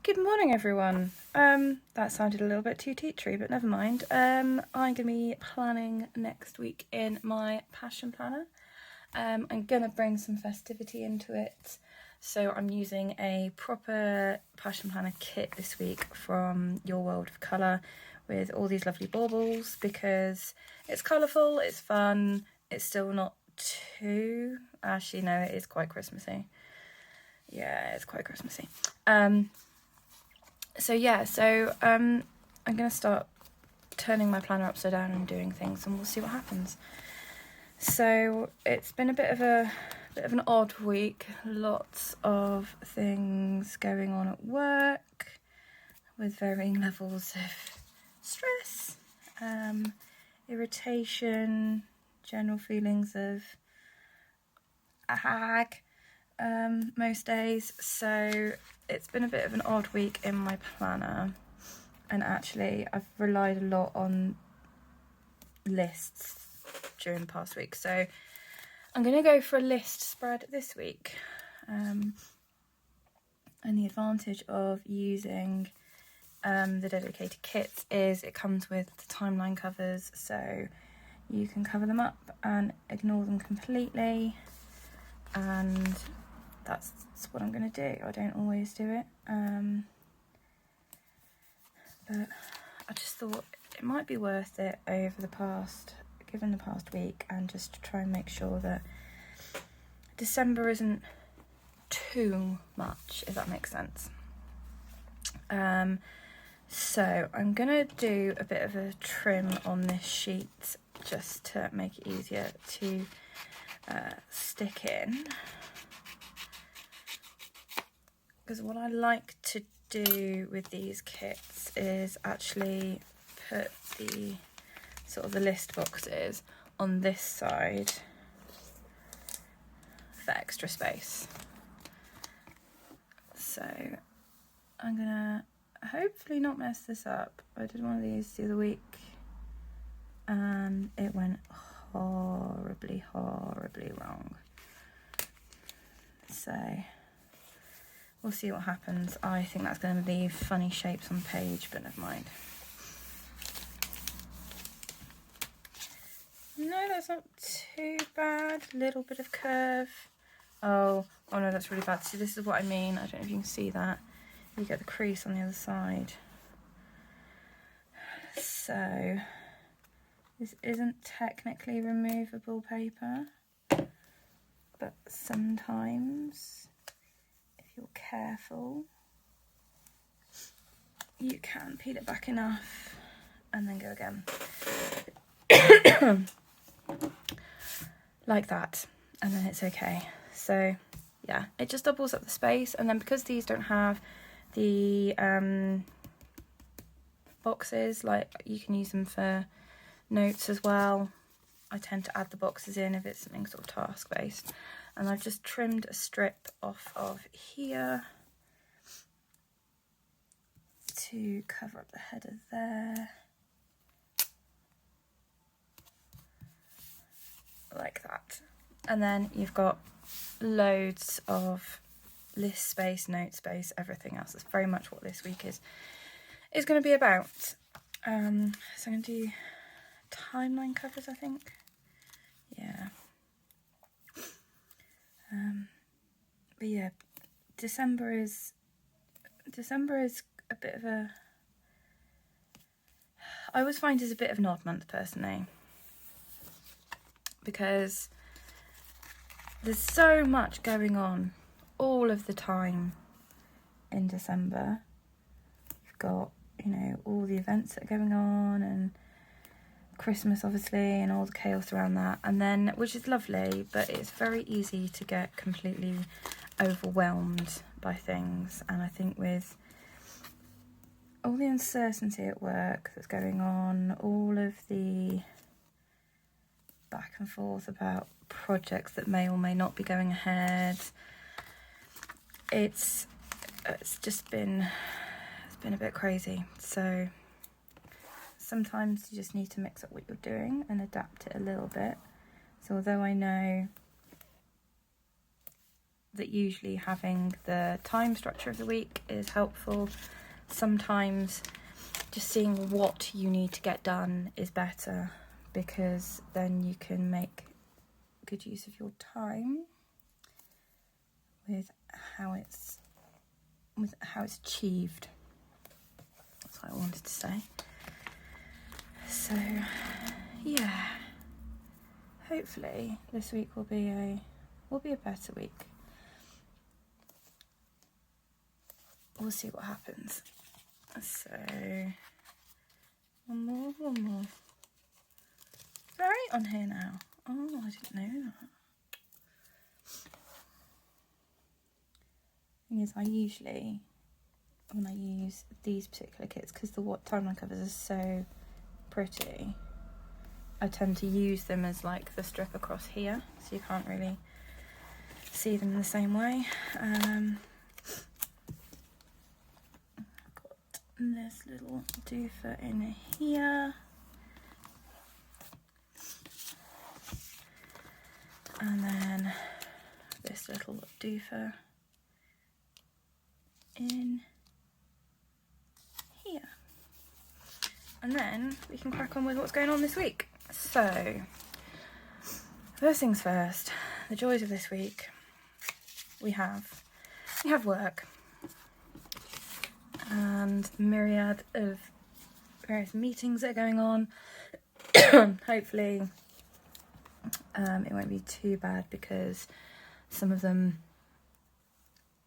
Good morning, everyone. That sounded a little bit too teachery, but never mind. I'm going to be planning next week in my passion planner. I'm going to bring some festivity into it. So I'm using a proper passion planner kit this week from Your World of Colour with all these lovely baubles because it's colourful, it's fun, it's still not too... Actually, no, it is quite Christmassy. Yeah, it's quite Christmassy. So I'm going to start turning my planner upside down and doing things, and we'll see what happens. So it's been a bit of an odd week. Lots of things going on at work with varying levels of stress, irritation, general feelings of most days. So it's been a bit of an odd week in my planner, and actually I've relied a lot on lists during the past week, so I'm going to go for a list spread this week. And the advantage of using the dedicated kits is it comes with the timeline covers, so you can cover them up and ignore them completely, and that's what I'm going to do. I don't always do it, but I just thought it might be worth it given the past week, and just to try and make sure that December isn't too much, if that makes sense. So I'm going to do a bit of a trim on this sheet just to make it easier to stick in. Because what I like to do with these kits is actually put the sort of the list boxes on this side for extra space. So I'm gonna hopefully not mess this up. I did one of these the other week and it went horribly wrong. So we'll see what happens. I think that's going to leave funny shapes on the page, but never mind. No, that's not too bad. Little bit of curve. Oh no, that's really bad. See, this is what I mean. I don't know if you can see that. You get the crease on the other side. So this isn't technically removable paper, but sometimes, if you're careful, you can peel it back enough and then go again. Like that, and then it's okay. So yeah, it just doubles up the space, and then because these don't have the boxes, like you can use them for notes as well. I tend to add the boxes in if it's something sort of task based, and I've just trimmed a strip off of here to cover up the header there, like that. And then you've got loads of list space, note space, everything else. That's very much what this week is going to be about. So I'm going to do timeline covers, I think. Yeah. But yeah, December is a bit of a... I always find it's a bit of an odd month, personally, because there's so much going on all of the time in December. You've got, all the events that are going on, and Christmas, obviously, and all the chaos around that. And then, which is lovely, but it's very easy to get completely overwhelmed by things. And I think with all the uncertainty at work that's going on, all of the back and forth about projects that may or may not be going ahead, it's been a bit crazy. So sometimes you just need to mix up what you're doing and adapt it a little bit. So although I know that usually having the time structure of the week is helpful. Sometimes just seeing what you need to get done is better, because then you can make good use of your time with how it's achieved. That's what I wanted to say. So yeah, hopefully this week will be a better week. We'll see what happens. So one more. Very on here now. Oh, I didn't know that. Thing is, I usually, when I use these particular kits, because the timeline covers are so pretty, I tend to use them as like the strip across here, so you can't really see them in the same way. I've got this little doofer in here, and then this little doofer in here, and then we can crack on with what's going on this week. So first things first, the joys of this week. We have work and myriad of various meetings that are going on. Hopefully it won't be too bad, because some of them,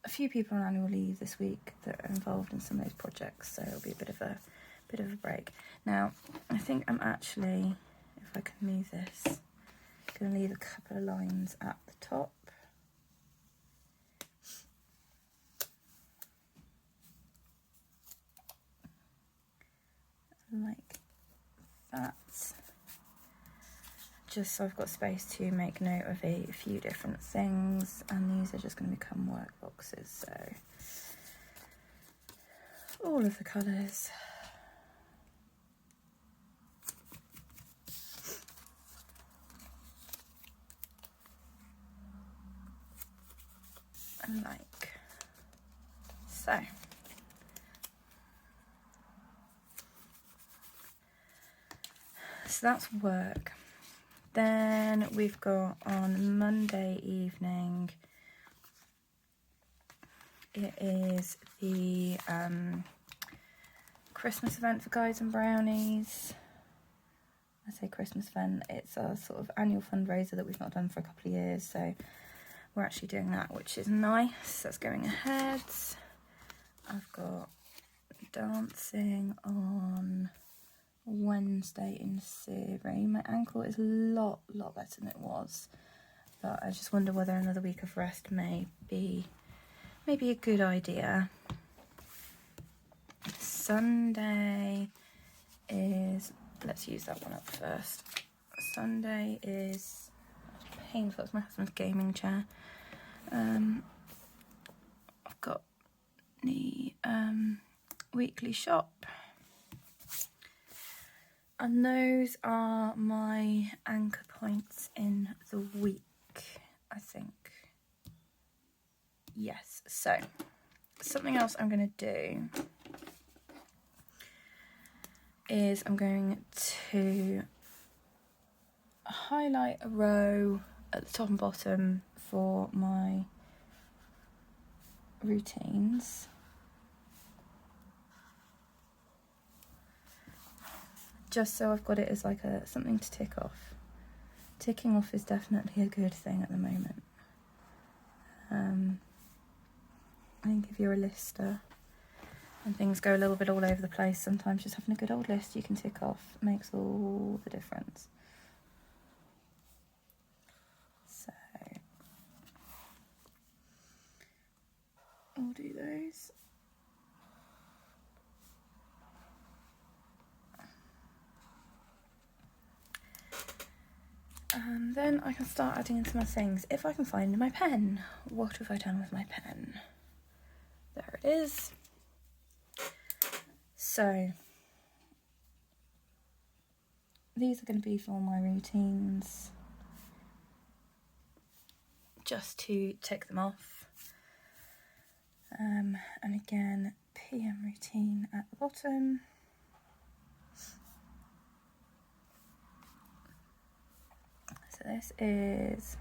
a few people on annual leave this week that are involved in some of those projects, so it'll be a bit of a break. Now, I think I'm actually, if I can move this, going to leave a couple of lines at the top. Like that. Just so I've got space to make note of a few different things, and these are just going to become work boxes, so all of the colours. And like so. So that's work. Then we've got on Monday evening, it is the Christmas event for Guides and Brownies. I say Christmas event, it's a sort of annual fundraiser that we've not done for a couple of years, so we're actually doing that, which is nice. That's going ahead. I've got dancing on Wednesday in Surrey. My ankle is a lot better than it was, but I just wonder whether another week of rest may be a good idea. Sunday is, let's use that one up first. Sunday is painful. It's my husband's gaming chair. I've got the weekly shop. And those are my anchor points in the week, I think. Yes, so something else I'm going to do is I'm going to highlight a row at the top and bottom for my routines. Just so I've got it as like something to tick off. Ticking off is definitely a good thing at the moment. I think if you're a lister and things go a little bit all over the place, sometimes just having a good old list you can tick off makes all the difference. So I'll do those. And then I can start adding in some other things. If I can find my pen. What have I done with my pen? There it is. So these are going to be for my routines. just to tick them off. And again, PM routine at the bottom. So this is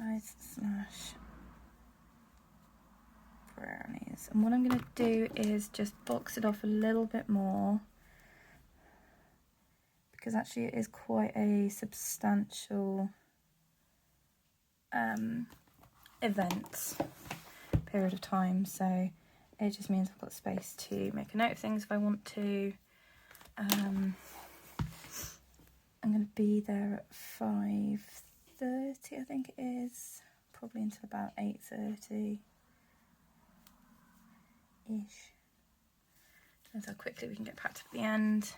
ice/brownies. And what I'm going to do is just box it off a little bit more, because actually it is quite a substantial event period of time, so it just means I've got space to make a note of things if I want to. I'm going to be there at 5:30, I think it is, probably until about 8:30 ish. Depends how quickly we can get packed up at the end.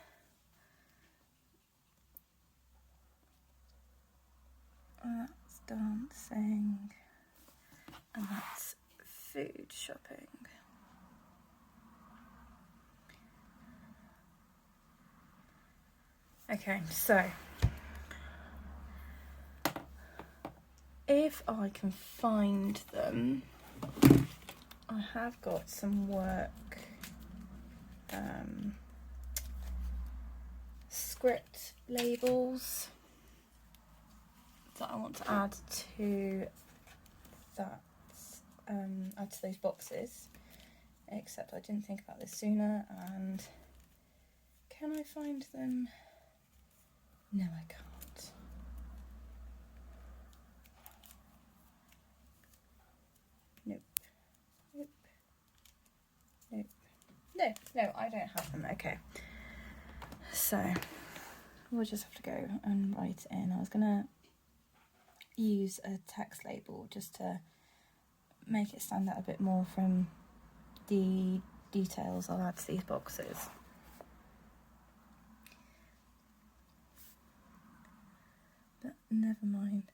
That's dancing, and that's food shopping. Okay, so if I can find them, I have got some work script labels that I want to add to that, add to those boxes, except I didn't think about this sooner. And can I find them? No, I can't. Nope. Nope. Nope. No, I don't have them. Okay. So we'll just have to go and write it in. I was gonna use a text label just to make it stand out a bit more from the details I'll add to these boxes. But never mind.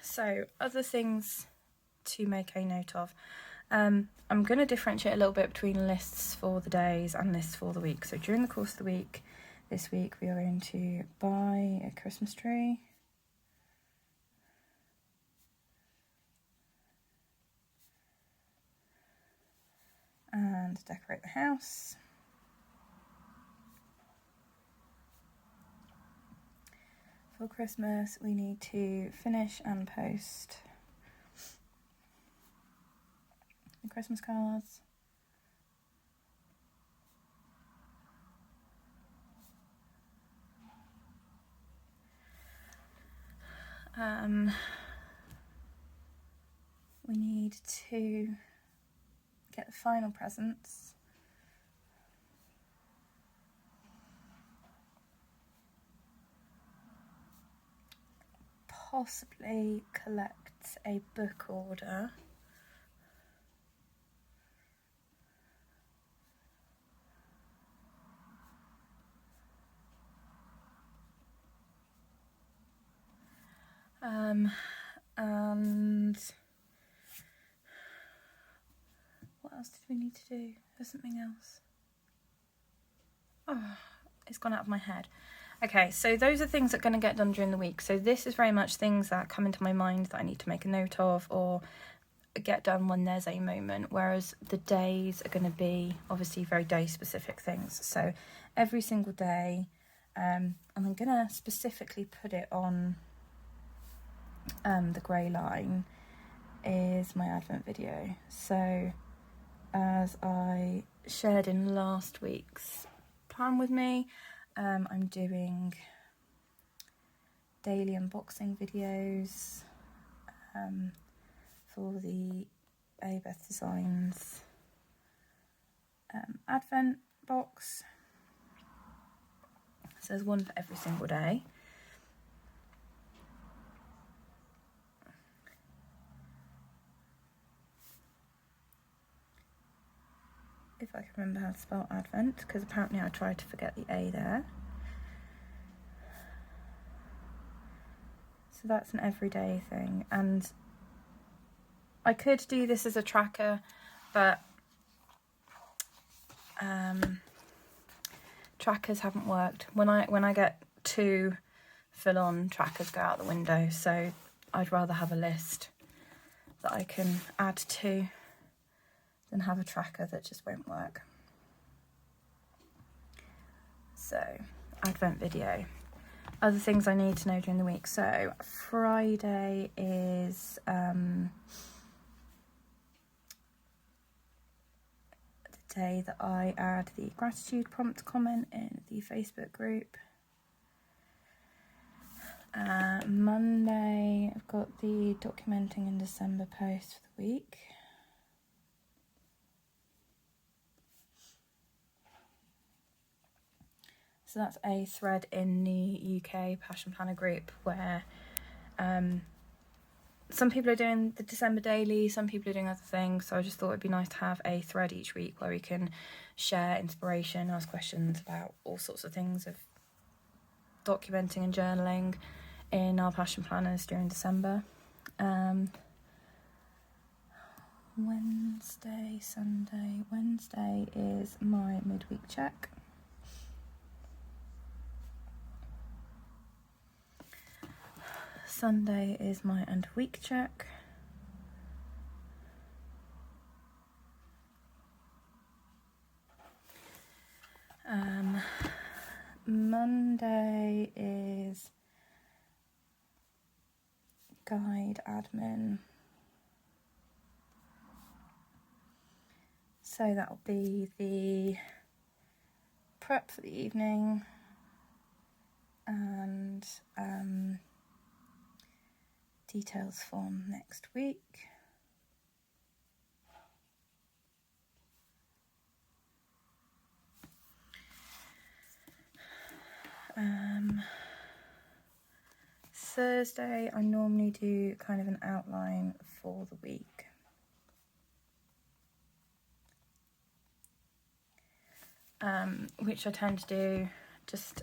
So other things to make a note of. I'm going to differentiate a little bit between lists for the days and lists for the week. So during the course of the week, this week we are going to buy a Christmas tree. And decorate the house. For Christmas, we need to finish and post the Christmas cards. We need to get the final presents. Possibly collect a book order. And what else did we need to do? There's something else. Oh, it's gone out of my head. Okay, so those are things that are going to get done during the week. So this is very much things that come into my mind that I need to make a note of or get done when there's a moment, whereas the days are going to be obviously very day specific things. So every single day, and I'm going to specifically put it on the grey line, is my Advent video. So as I shared in last week's Plan With Me, I'm doing daily unboxing videos for the Beth Designs Advent box. So there's one for every single day. If I can remember how to spell Advent, because apparently I tried to forget the A there. So that's an everyday thing, and I could do this as a tracker, but trackers haven't worked. When I get too full-on trackers go out the window, so I'd rather have a list that I can add to than have a tracker that just won't work. So, Advent video. Other things I need to know during the week. So, Friday is the day that I add the gratitude prompt comment in the Facebook group. Monday, I've got the documenting in December post for the week. So that's a thread in the UK Passion Planner group where some people are doing the December daily, some people are doing other things. So I just thought it'd be nice to have a thread each week where we can share inspiration, ask questions about all sorts of things of documenting and journaling in our Passion Planners during December. Wednesday, Sunday. Wednesday is my midweek check. Sunday is my end of week check. Monday is guide admin. So that'll be the prep for the evening and details form next week. Thursday, I normally do kind of an outline for the week. Which I tend to do, just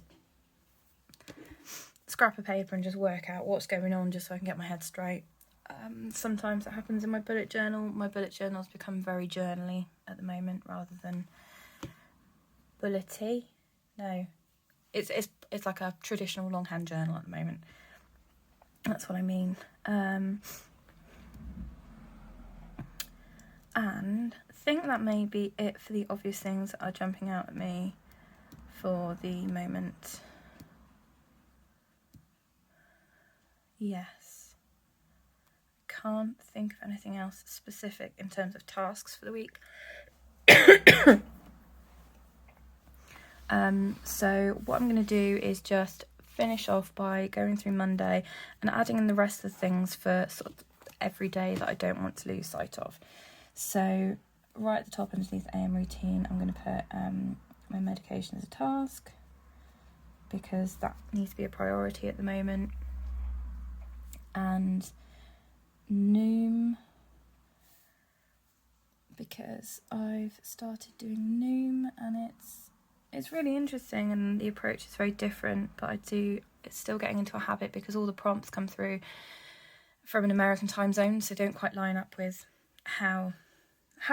scrap of paper and just work out what's going on just so I can get my head straight. Sometimes it happens in my bullet journal. My bullet journal's become very journaly at the moment rather than bullety. No, it's like a traditional longhand journal at the moment. That's what I mean. And I think that may be it for the obvious things that are jumping out at me for the moment. Yes. Can't think of anything else specific in terms of tasks for the week. So what I'm going to do is just finish off by going through Monday and adding in the rest of the things for sort of every day that I don't want to lose sight of. So right at the top underneath AM routine, I'm going to put my medication as a task because that needs to be a priority at the moment. And Noom, because I've started doing Noom and it's really interesting and the approach is very different, but it's still getting into a habit because all the prompts come through from an American time zone, so don't quite line up with how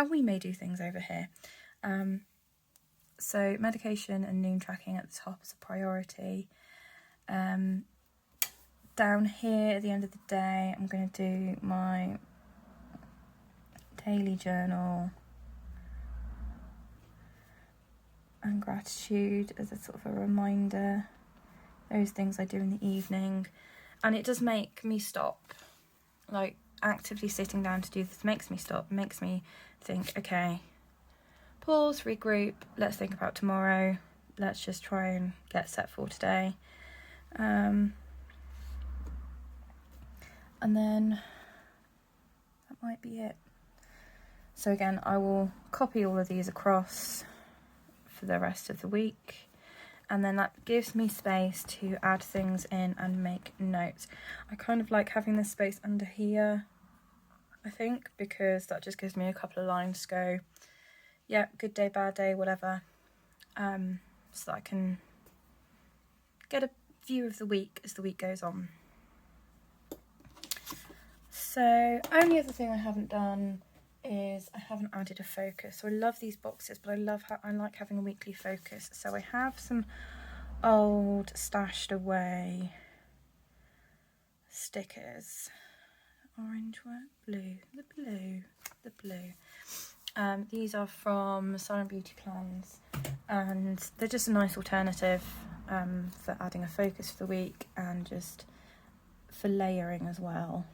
we may do things over here. So medication and Noom tracking at the top is a priority. Down here at the end of the day, I'm going to do my daily journal and gratitude as a sort of a reminder. Those things I do in the evening. And it does make me stop. Like, actively sitting down to do this makes me stop, makes me think, okay, pause, regroup, let's think about tomorrow, let's just try and get set for today. And then that might be it. So again, I will copy all of these across for the rest of the week, and then that gives me space to add things in and make notes. I kind of like having this space under here, I think, because that just gives me a couple of lines to go, yeah, good day, bad day, whatever, so that I can get a view of the week as the week goes on. So, only other thing I haven't done is I haven't added a focus. So I love these boxes, but I like having a weekly focus. So I have some old stashed away stickers. Orange work, blue, the blue. These are from Silent Beauty Plans, and they're just a nice alternative for adding a focus for the week and just for layering as well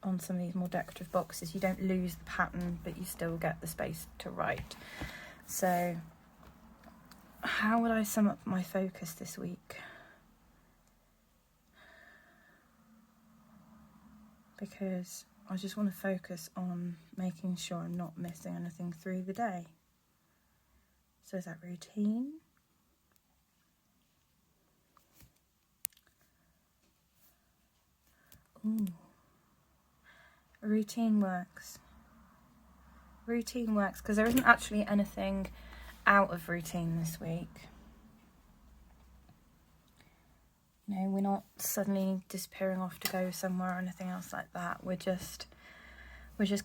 on some of these more decorative boxes. You don't lose the pattern, but you still get the space to write. So how would I sum up my focus this week? Because I just want to focus on making sure I'm not missing anything through the day. So is that routine? Ooh. Routine works. Routine works because there isn't actually anything out of routine this week. You know, we're not suddenly disappearing off to go somewhere or anything else like that. We're just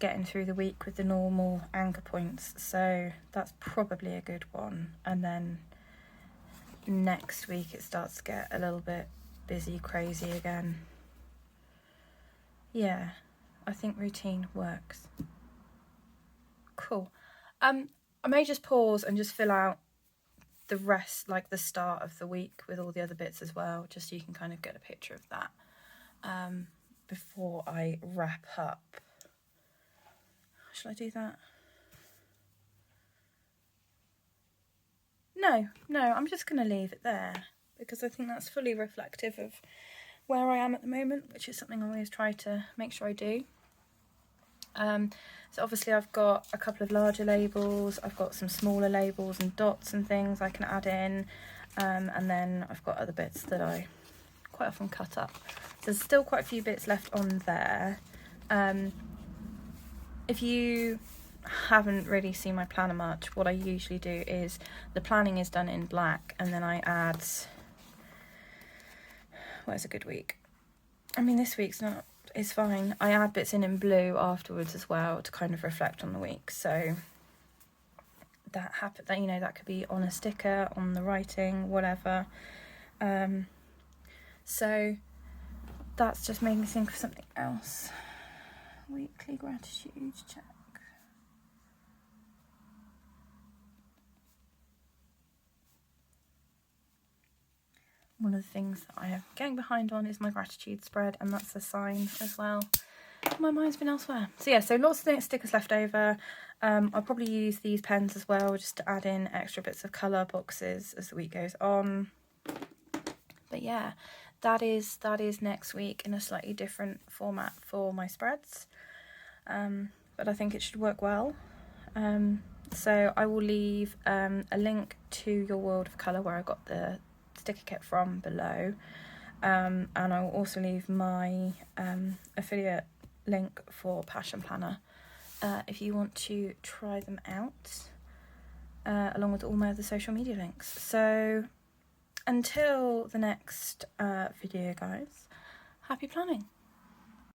getting through the week with the normal anchor points. So that's probably a good one. And then next week it starts to get a little bit busy, crazy again. Yeah, I think routine works. Cool. I may just pause and just fill out the rest, like the start of the week with all the other bits as well, just so you can kind of get a picture of that before I wrap up. Shall I do that? No, I'm just going to leave it there because I think that's fully reflective of where I am at the moment, which is something I always try to make sure I do. So obviously I've got a couple of larger labels, I've got some smaller labels and dots and things I can add in, and then I've got other bits that I quite often cut up. So there's still quite a few bits left on there. If you haven't really seen my planner much, what I usually do is the planning is done in black and then I add, where's a good week? I mean, this week's not, it's fine. I add bits in blue afterwards as well to kind of reflect on the week. So that you know, that could be on a sticker, on the writing, whatever. So that's just made me think of something else. Weekly gratitude check. One of the things that I am getting behind on is my gratitude spread, and that's a sign as well. My mind's been elsewhere. So yeah, so lots of stickers left over. I'll probably use these pens as well, just to add in extra bits of colour boxes as the week goes on. But yeah, that is next week in a slightly different format for my spreads. But I think it should work well. So I will leave a link to Your World of Colour, where I got the sticker kit from, below, and I will also leave my affiliate link for Passion Planner if you want to try them out, along with all my other social media links. So until the next video, guys, happy planning.